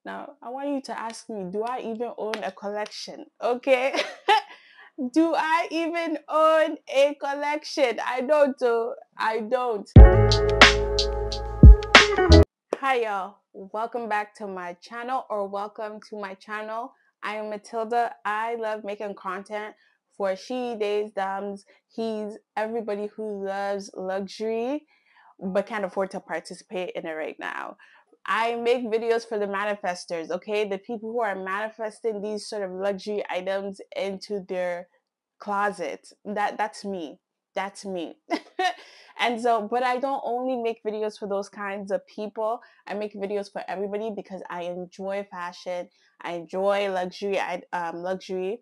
Now, I want you to ask me, do I even own a collection? Okay. Do I even own a collection? I don't. I don't. Hi, y'all. Welcome back to my channel, or welcome to my channel. I am Matilda. I love making content for she, days, dams, he's, everybody who loves luxury but can't afford to participate in it right now. I make videos for the manifestors, okay? The people who are manifesting these sort of luxury items into their closet. That's me. That's me. And so, but I don't only make videos for those kinds of people. I make videos for everybody because I enjoy fashion. I enjoy luxury. Luxury.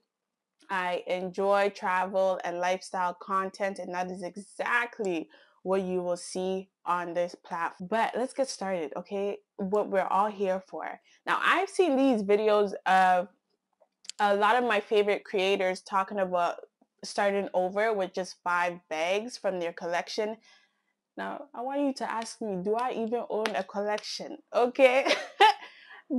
I enjoy travel and lifestyle content, and that is exactly what you will see on this platform. But let's get started, okay? What we're all here for. Now, I've seen these videos of a lot of my favorite creators talking about starting over with just 5 bags from their collection. Now, I want you to ask me, do I even own a collection? Okay.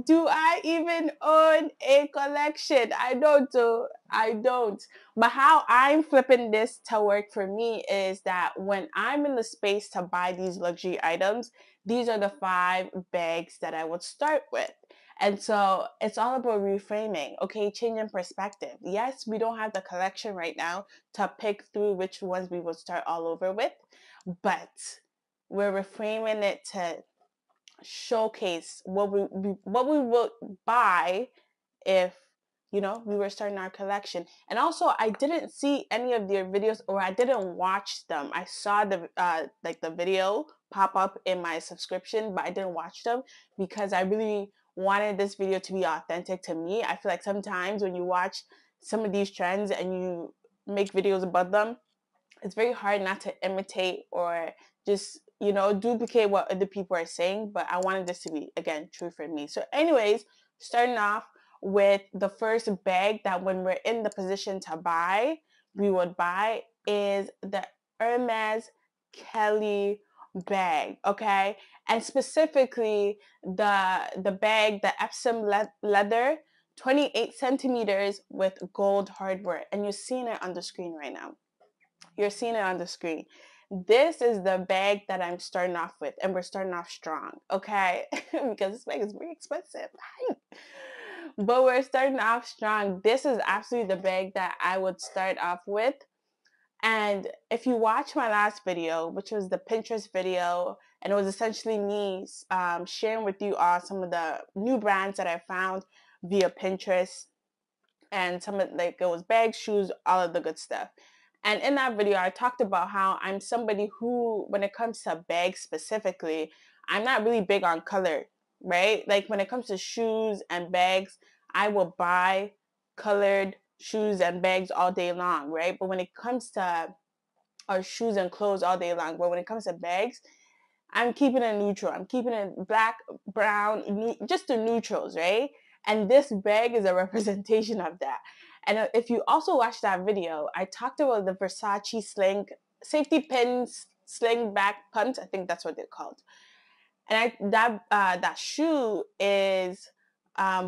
Do I even own a collection? I don't do. I don't. But how I'm flipping this to work for me is that when I'm in the space to buy these luxury items, these are the 5 bags that I would start with. And so it's all about reframing, okay? Changing perspective. Yes, we don't have the collection right now to pick through which ones we would start all over with, but we're reframing it to showcase what we would buy if we were starting our collection. And also, I didn't see any of their videos, or I didn't watch them. I saw the like the video pop up in my subscription, but I didn't watch them because I really wanted this video to be authentic to me. I feel like sometimes when you watch some of these trends and you make videos about them, it's very hard not to imitate or just duplicate what other people are saying. But I wanted this to be, again, true for me. So anyways, starting off with the first bag that when we're in the position to buy, we would buy is the Hermes Kelly bag. Okay. And specifically the bag, the Epsom leather, 28 centimeters with gold hardware. And you're seeing it on the screen right now. You're seeing it on the screen. This is the bag that I'm starting off with, and we're starting off strong, okay? Because this bag is very expensive. But we're starting off strong. This is absolutely the bag that I would start off with. And if you watch my last video, which was the Pinterest video, and it was essentially me sharing with you all some of the new brands that I found via Pinterest, and some of, like, it was bags, shoes, all of the good stuff. And in that video, I talked about how I'm somebody who, when it comes to bags specifically, I'm not really big on color, right? Like when it comes to shoes and bags, I will buy colored shoes and bags all day long, right? But when it comes to or shoes and clothes all day long, but when it comes to bags, I'm keeping it neutral. I'm keeping it black, brown, just the neutrals, right? And this bag is a representation of that. And if you also watch that video, I talked about the Versace sling, safety pins, sling back punt. I think that's what they're called. And that shoe is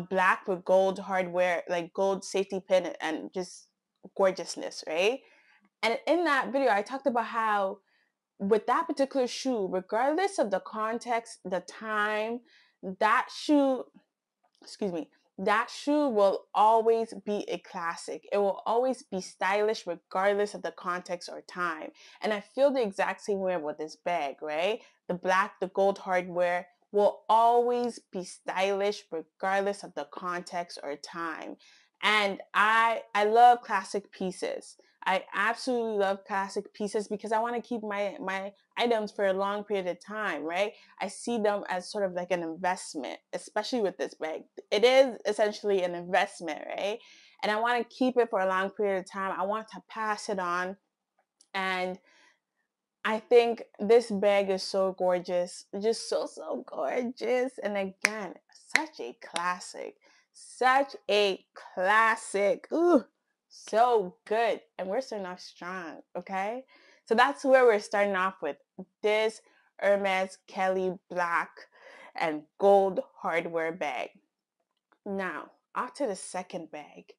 black with gold hardware, like gold safety pin, and just gorgeousness, right? And in that video, I talked about how with that particular shoe, regardless of the context, the time, that shoe, excuse me, that shoe will always be a classic. It will always be stylish regardless of the context or time. And I feel the exact same way with this bag, right? The black, the gold hardware will always be stylish regardless of the context or time. And I love classic pieces. I absolutely love classic pieces because I want to keep my items for a long period of time, right? I see them as sort of like an investment, especially with this bag. It is essentially an investment, right? And I want to keep it for a long period of time. I want to pass it on. And I think this bag is so gorgeous, just so gorgeous. And again, such a classic, such a classic. Ooh, so good. And we're starting off strong, okay? So that's where we're starting off with this Hermes Kelly black and gold hardware bag. Now, after the second bag.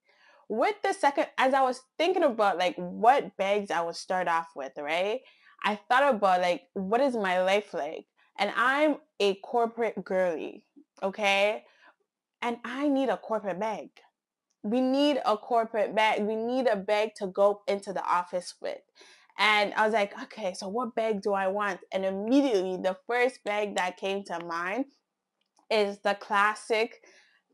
With the second, as I was thinking about like what bags I would start off with, right? I thought about like what is my life like? And I'm a corporate girly, okay? And I need a corporate bag. We need a corporate bag. We need a bag to go into the office with. And I was like, okay, so what bag do I want? And immediately the first bag that came to mind is the classic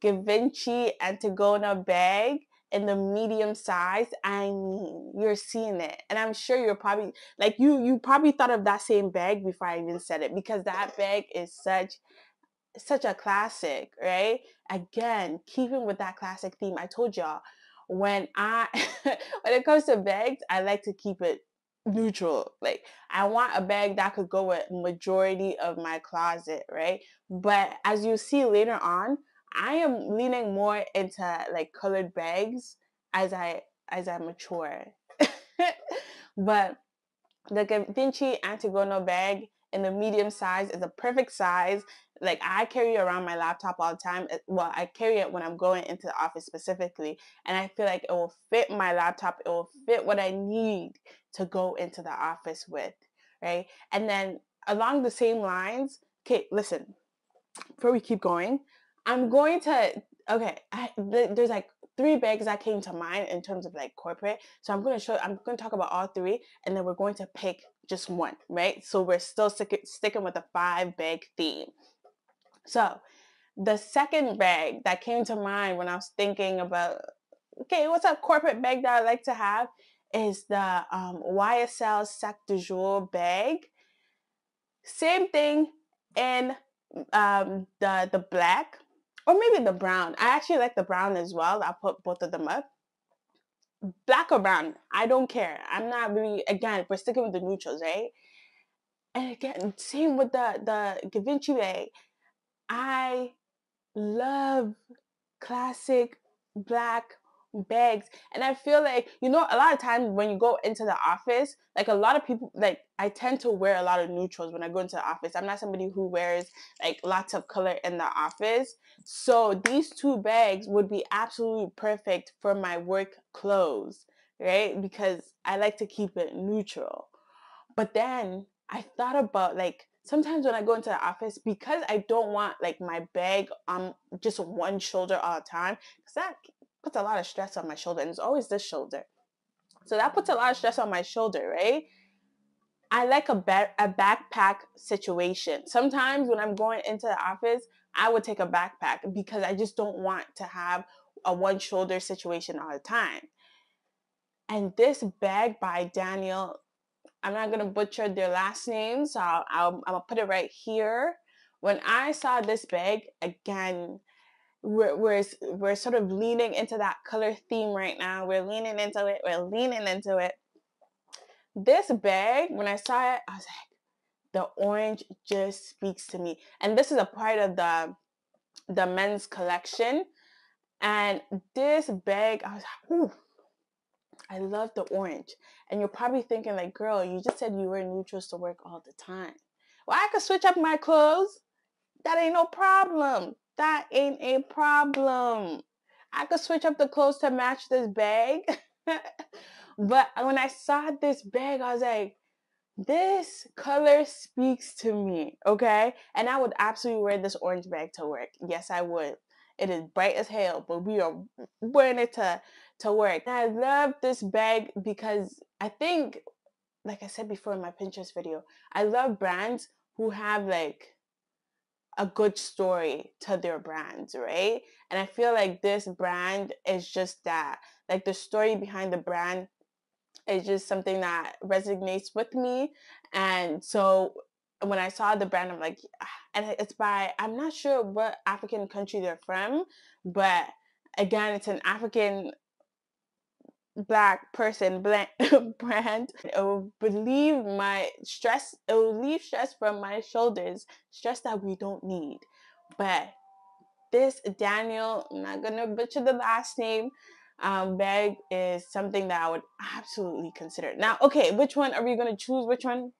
Givenchy Antigona bag in the medium size. I mean, you're seeing it. And I'm sure you're probably like you probably thought of that same bag before I even said it, because that bag is such a classic, right? Again, keeping with that classic theme, I told y'all when I when it comes to bags, I like to keep it neutral. Like I want a bag that could go with majority of my closet, right? But as you see later on, I am leaning more into like colored bags as I mature. But the Givenchy Antigono bag in the medium size is a perfect size. Like I carry around my laptop all the time. Well, I carry it when I'm going into the office specifically, and I feel like it will fit my laptop. It will fit what I need to go into the office with, right? And then along the same lines, okay, listen, before we keep going, I'm going to there's like three bags that came to mind in terms of like corporate. So I'm going to talk about all three, and then we're going to pick just one, right? So we're still sticking with the 5 bag theme. So the second bag that came to mind when I was thinking about, okay, what's a corporate bag that I like to have is the YSL Sac de Jour bag. Same thing in the black, or maybe the brown. I actually like the brown as well. I'll put both of them up. Black or brown, I don't care. I'm not really, again, we're sticking with the neutrals, right? And again, same with the Givenchy bag. I love classic black bags. And I feel like, a lot of times when you go into the office, like a lot of people, like I tend to wear a lot of neutrals when I go into the office. I'm not somebody who wears like lots of color in the office. So these two bags would be absolutely perfect for my work clothes, right? Because I like to keep it neutral. But then I thought about like sometimes when I go into the office, because I don't want like my bag on just one shoulder all the time, because that puts a lot of stress on my shoulder, and it's always this shoulder. So that puts a lot of stress on my shoulder, right? I like a backpack situation. Sometimes when I'm going into the office, I would take a backpack because I just don't want to have a one shoulder situation all the time. And this bag by Daniel, I'm not gonna butcher their last name, so I'm gonna put it right here. When I saw this bag again, we're sort of leaning into that color theme right now. We're leaning into it. We're leaning into it. This bag, when I saw it, I was like, the orange just speaks to me. And this is a part of the men's collection. And this bag, I was like, ooh, I love the orange. And you're probably thinking like, girl, you just said you wear neutrals to work all the time. Well, I could switch up my clothes. That ain't no problem. That ain't a problem. I could switch up the clothes to match this bag. But when I saw this bag, I was like, this color speaks to me, okay? And I would absolutely wear this orange bag to work. Yes, I would. It is bright as hell, but we are wearing it to work. And I love this bag because I think, like I said before in my Pinterest video, I love brands who have like a good story to their brands, right? And I feel like this brand is just that. Like the story behind the brand is just something that resonates with me. And so when I saw the brand, I'm like, and it's by, I'm not sure what African country they're from, but again, it's an African black person brand. It will relieve my stress. It will relieve stress from my shoulders, stress that we don't need. But this Daniel, I'm not gonna butcher the last name, bag is something that I would absolutely consider. Now, okay, which one are we gonna choose? Which one?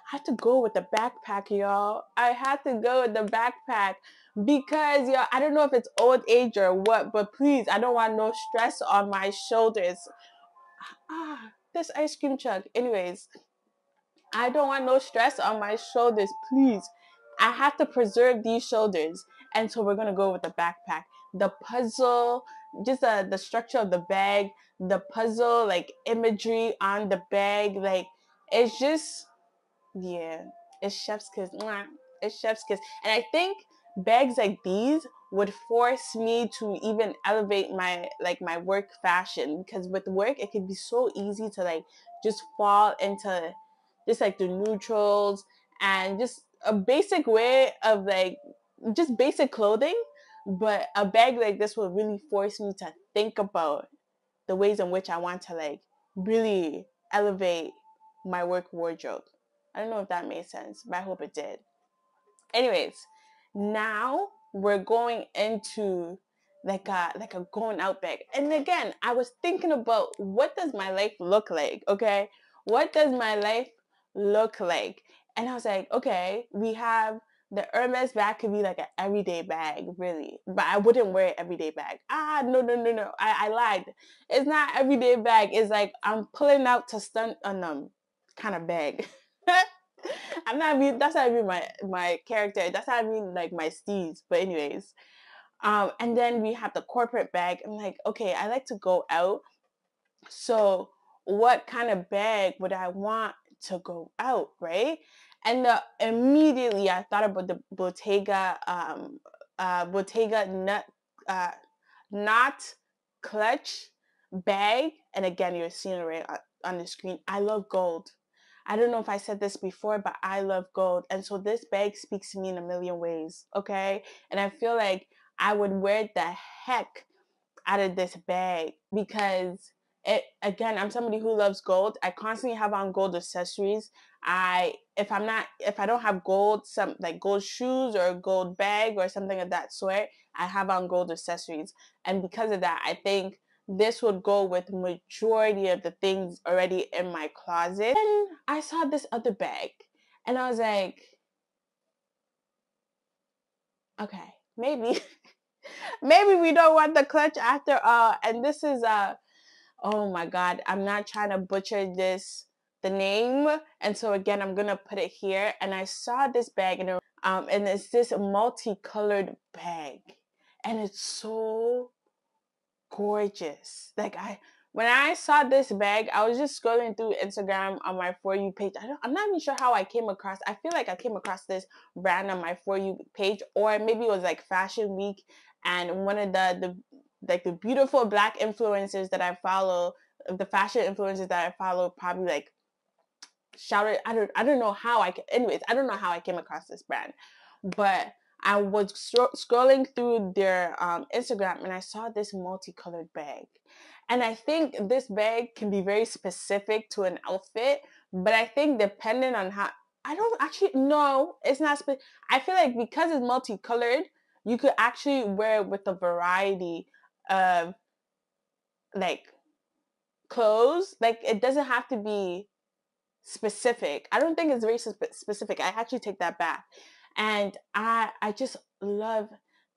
had to go with the backpack, y'all. I had to go with the backpack because, y'all, I don't know if it's old age or what, but please, I don't want no stress on my shoulders. This ice cream truck. Anyways, I don't want no stress on my shoulders, please. I have to preserve these shoulders. And so we're going to go with the backpack. The puzzle, just the structure of the bag, the puzzle, like imagery on the bag, like it's just, yeah, it's chef's kiss. Mwah. It's chef's kiss. And I think bags like these would force me to even elevate my work fashion, because with work it can be so easy to like just fall into just like the neutrals and just a basic way of like just basic clothing. But a bag like this will really force me to think about the ways in which I want to like really elevate my work wardrobe. I don't know if that made sense, but I hope it did. Anyways, now we're going into like a going out bag. And again, I was thinking about what does my life look like, okay? What does my life look like? And I was like, okay, we have the Hermes bag could be like an everyday bag, really. But I wouldn't wear an everyday bag. No, no, no, no. I lied. It's not everyday bag. It's like I'm pulling out to stunt on them kind of bag. That's not even my character. That's not even like my steez. But anyways, and then we have the corporate bag. I'm like, okay, I like to go out. So what kind of bag would I want to go out, right? And immediately I thought about the Bottega nut, uh, not clutch bag. And again, you're seeing it right on the screen. I love gold. I don't know if I said this before, but I love gold. And so this bag speaks to me in a million ways, okay? And I feel like I would wear the heck out of this bag because it, again, I'm somebody who loves gold. I constantly have on gold accessories. If I don't have gold, some like gold shoes or a gold bag or something of that sort, I have on gold accessories. And because of that, I think this would go with majority of the things already in my closet. And I saw this other bag and I was like, okay, maybe maybe we don't want the clutch after all. And this is oh my god, I'm not trying to butcher the name. And so again, I'm gonna put it here. And I saw this bag and it's this multicolored bag. And it's so gorgeous. When I saw this bag, I was just scrolling through Instagram on my For You page. I'm not even sure how I came across. I feel like I came across this brand on my For You page, or maybe it was like Fashion Week, and one of the beautiful black influencers that I follow, the fashion influencers that I follow, probably like shouted. I don't know how anyways, I don't know how I came across this brand, but I was scrolling through their Instagram and I saw this multicolored bag. And I think this bag can be very specific to an outfit, but I think depending on how, I don't actually know, it's not I feel like because it's multicolored, you could actually wear it with a variety of like clothes. Like it doesn't have to be specific. I don't think it's very specific. I actually take that back. And I just love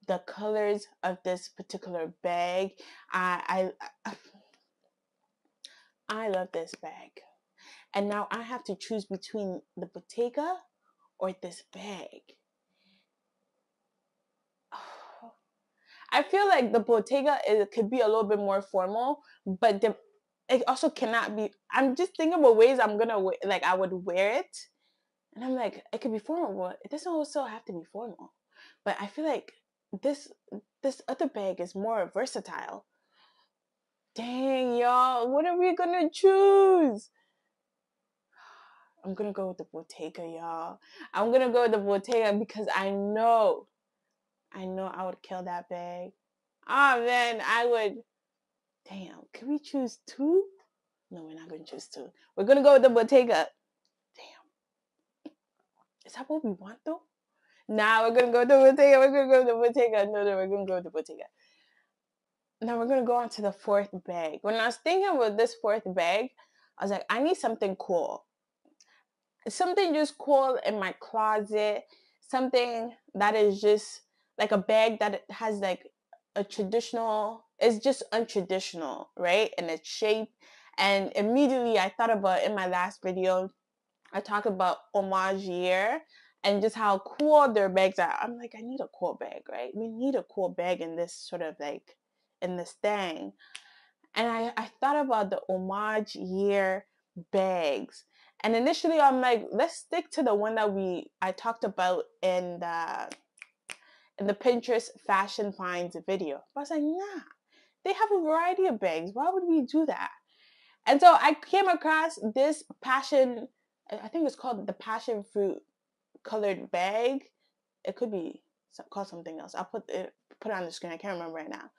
the colors of this particular bag. I love this bag. And now I have to choose between the Bottega or this bag. I feel like the Bottega could be a little bit more formal, but it also cannot be. I'm just thinking about ways I'm gonna like I would wear it. And I'm like, it could be formal, but it doesn't also have to be formal. But I feel like this this other bag is more versatile. Dang, y'all, what are we gonna choose? I'm gonna go with the Bottega, y'all. I'm gonna go with the Bottega because I know I would kill that bag. Oh man, I would. Damn, can we choose two? No, we're not gonna choose two. We're gonna go with the Bottega. Damn, is that what we want though? Nah, we're gonna go to Bottega. We're gonna go to Bottega. No, we're gonna go to Bottega. Now we're gonna go on to the fourth bag. When I was thinking about this fourth bag, I was like, I need something cool. something just cool in my closet, something that is just like a bag that has like a traditional, it's just untraditional, right? In its shape. And immediately I thought about, in my last video, I talked about homage year and just how cool their bags are. I'm like, I need a cool bag, right? We need a cool bag in this sort of like, in this thing. And I thought about the homage year bags. And initially I'm like, let's stick to the one that I talked about in the Pinterest fashion finds video. But I was like, nah, they have a variety of bags. Why would we do that? And so I came across this passion, I think it's called the passion fruit colored bag. It could be called something else. I'll put it on the screen. I can't remember right now.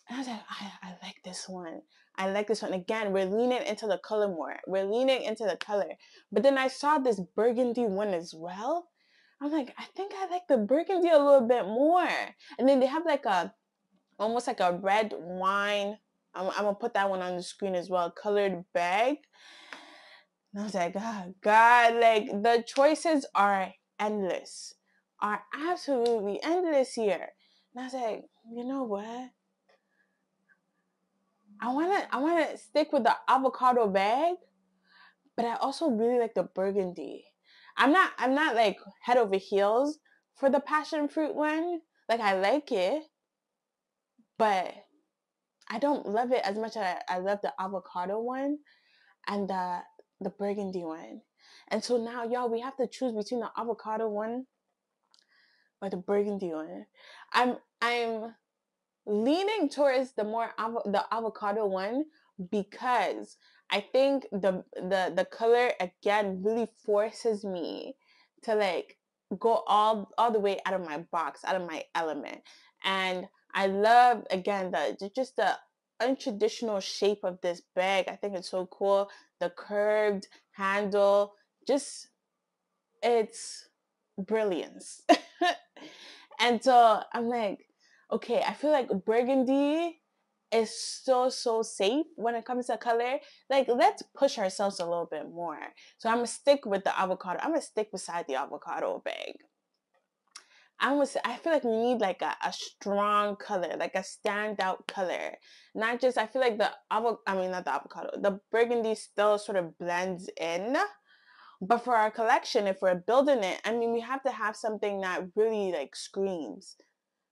And I was like, I like this one. I like this one. Again, we're leaning into the color more. We're leaning into the color. But then I saw this burgundy one as well. I'm like, I think I like the burgundy a little bit more. And then they have like almost like a red wine. I'm gonna put that one on the screen as well. Colored bag. And I was like, oh God, like the choices are endless. Are absolutely endless here. And I was like, you know what? I wanna stick with the avocado bag, but I also really like the burgundy. I'm not like head over heels for the passion fruit one. Like I like it, but I don't love it as much as I love the avocado one and the burgundy one. And so now, y'all, we have to choose between the avocado one or the burgundy one. I'm leaning towards the avocado one because I think the color again really forces me to like go all the way out of my box, out of my element. And I love again the untraditional shape of this bag. I think it's so cool. The curved handle, just it's brilliance. And so I'm like, okay, I feel like burgundy is so safe when it comes to color. Like, let's push ourselves a little bit more. So I'm gonna stick with the avocado. I'm gonna stick beside the avocado bag. I feel like we need like a strong color, like a standout color. Not just, I feel like not the avocado, the burgundy still sort of blends in. But for our collection, if we're building it, I mean, we have to have something that really like screams.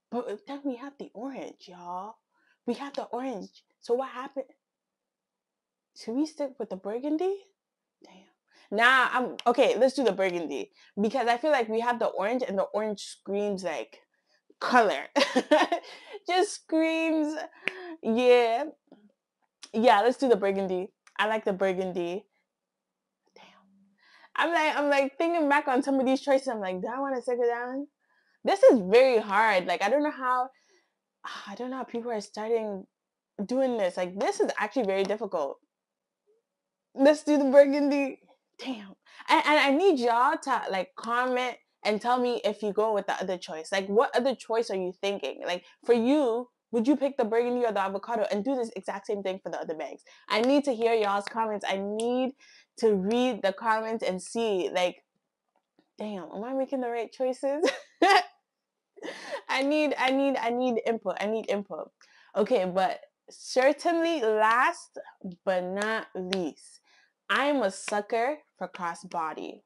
But then we have the orange, y'all. We have the orange. So what happened? Should we stick with the burgundy? Damn. Nah, I'm okay. Let's do the burgundy because I feel like we have the orange, and the orange screams like color. Just screams. Yeah, yeah. Let's do the burgundy. I like the burgundy. Damn. I'm like thinking back on some of these choices. I'm like, do I want to stick it down? This is very hard. Like, I don't know how people are starting doing this. Like, this is actually very difficult. Let's do the burgundy. Damn. And I need y'all to like comment and tell me if you go with the other choice. Like, what other choice are you thinking? Like, for you, would you pick the burgundy or the avocado? And do this exact same thing for the other bags. I need to hear y'all's comments. I need to read the comments and see, like, damn, am I making the right choices? I need input. I need input. Okay, but certainly last but not least, I'm a sucker for crossbody.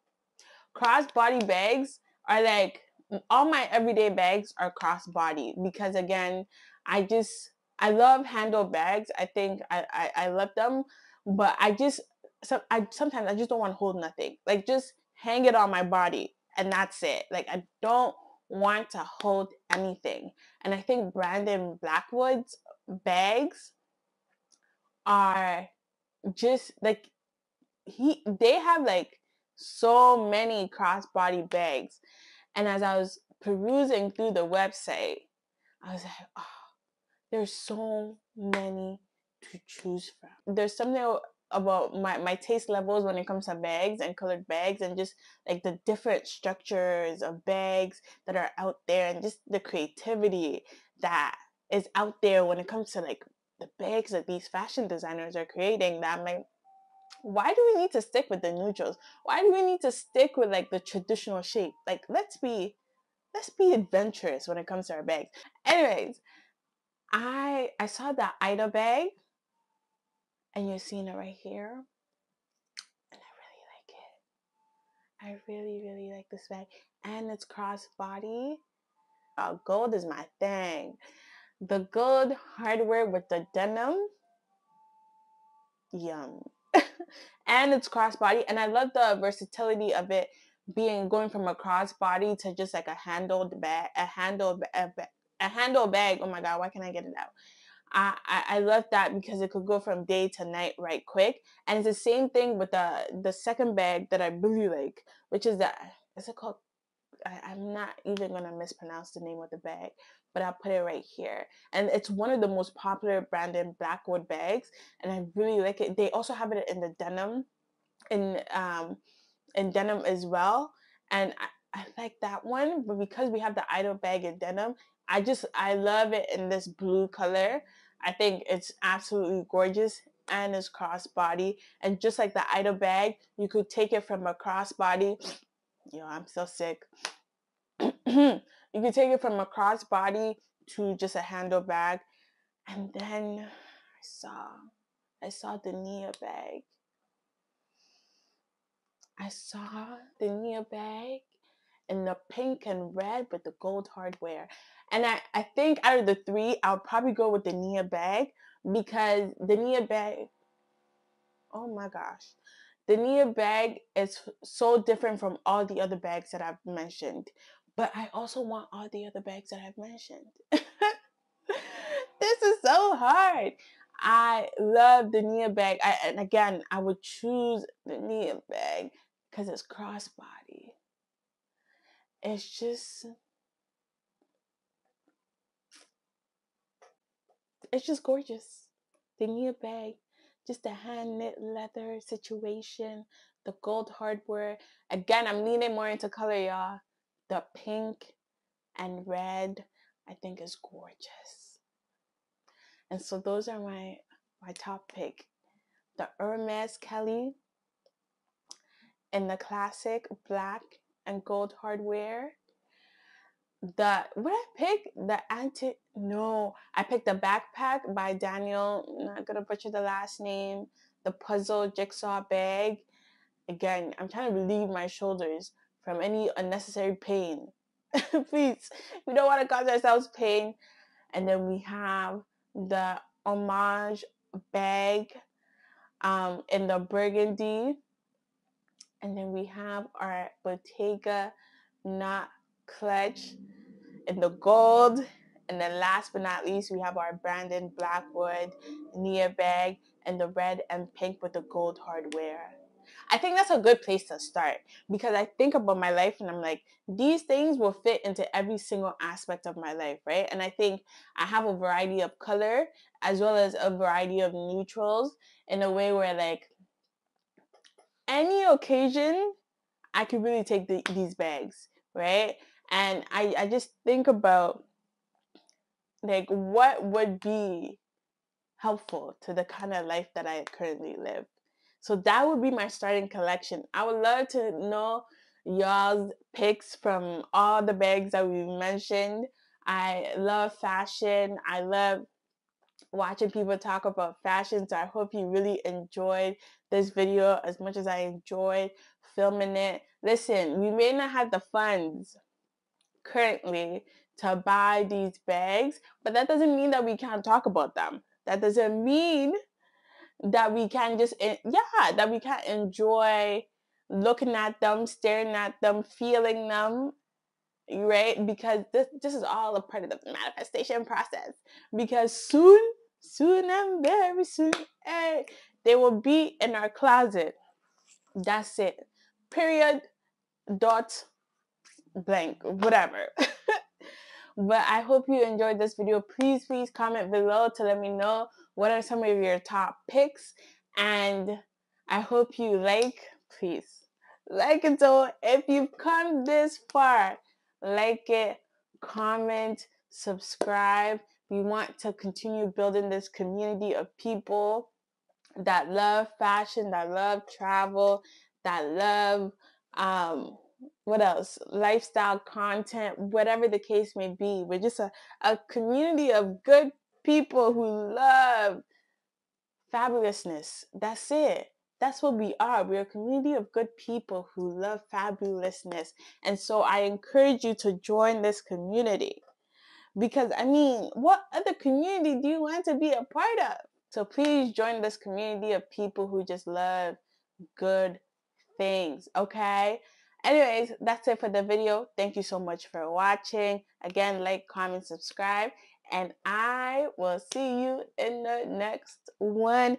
Crossbody bags are like, all my everyday bags are crossbody because again, I love handle bags. I think I love them, but sometimes I just don't want to hold nothing. Like, just hang it on my body and that's it. Like, I don't want to hold anything. And I think Brandon Blackwood's bags are just like, they have like so many crossbody bags. And as I was perusing through the website, I was like, oh, there's so many to choose from. There's something about my taste levels when it comes to bags and colored bags, and just like the different structures of bags that are out there, and just the creativity that is out there when it comes to like the bags that these fashion designers are creating, that I'm like, why do we need to stick with the neutrals? Why do we need to stick with like the traditional shape? Like let's be adventurous when it comes to our bags. Anyways, I saw that Ida bag, and you're seeing it right here, and I really really like this bag, and it's crossbody. Gold is my thing. The gold hardware with the denim, yum. And it's crossbody, and I love the versatility of it being going from a crossbody to just like a handled bag, a handle bag. Oh my god, why can't I get it out? I love that because it could go from day to night right quick. And it's the same thing with the second bag that I really like, which is that, is it called, I'm not even gonna mispronounce the name of the bag, but I'll put it right here. And it's one of the most popular branded Blackwood bags, and I really like it. They also have it in the denim, in denim as well, and I like that one. But because we have the Idol bag in denim, I love it in this blue color. I think it's absolutely gorgeous, and it's crossbody. And just like the Idol bag, you could take it from a crossbody. Yo, I'm so sick. You can take it from a crossbody to just a handle bag. And then I saw the Nia bag. I saw the Nia bag in the pink and red with the gold hardware. And I think out of the three, I'll probably go with the Nia bag, because the Nia bag, oh my gosh. The Nia bag is so different from all the other bags that I've mentioned. But I also want all the other bags that I've mentioned. This is so hard. I love the Nia bag. And again, I would choose the Nia bag because it's crossbody. It's just gorgeous. The Nia bag, just the hand knit leather situation, the gold hardware. Again, I'm leaning more into color, y'all. The pink and red, I think is gorgeous. And so those are my top pick. The Hermes Kelly in the classic black and gold hardware. What I pick? I picked the backpack by Daniel. I'm not gonna butcher the last name. The puzzle jigsaw bag. Again, I'm trying to relieve my shoulders from any unnecessary pain. Please, we don't want to cause ourselves pain. And then we have the homage bag in the burgundy. And then we have our Bottega knot clutch in the gold. And then last but not least, we have our Brandon Blackwood Nia bag in the red and pink with the gold hardware. I think that's a good place to start, because I think about my life and I'm like, these things will fit into every single aspect of my life, right? And I think I have a variety of color as well as a variety of neutrals, in a way where like any occasion I could really take these bags, right? And I just think about like what would be helpful to the kind of life that I currently live. So that would be my starting collection. I would love to know y'all's picks from all the bags that we mentioned. I love fashion. I love watching people talk about fashion. So I hope you really enjoyed this video as much as I enjoyed filming it. Listen, we may not have the funds currently to buy these bags, but that doesn't mean that we can't talk about them. That doesn't mean that we can that we can enjoy looking at them, staring at them, feeling them, right? Because this is all a part of the manifestation process. Because soon and very soon, hey, they will be in our closet. That's it. Period. Dot blank. Whatever. But I hope you enjoyed this video. Please comment below to let me know what are some of your top picks. And I hope you please like it. So if you've come this far, like it, comment, subscribe. We want to continue building this community of people that love fashion, that love travel, that love what else? Lifestyle content, whatever the case may be. We're just a community of good people who love fabulousness. That's it. That's what we are. We're a community of good people who love fabulousness. And so I encourage you to join this community. Because, I mean, what other community do you want to be a part of? So please join this community of people who just love good things, okay? Anyways, that's it for the video. Thank you so much for watching. Again, like, comment, subscribe, and I will see you in the next one.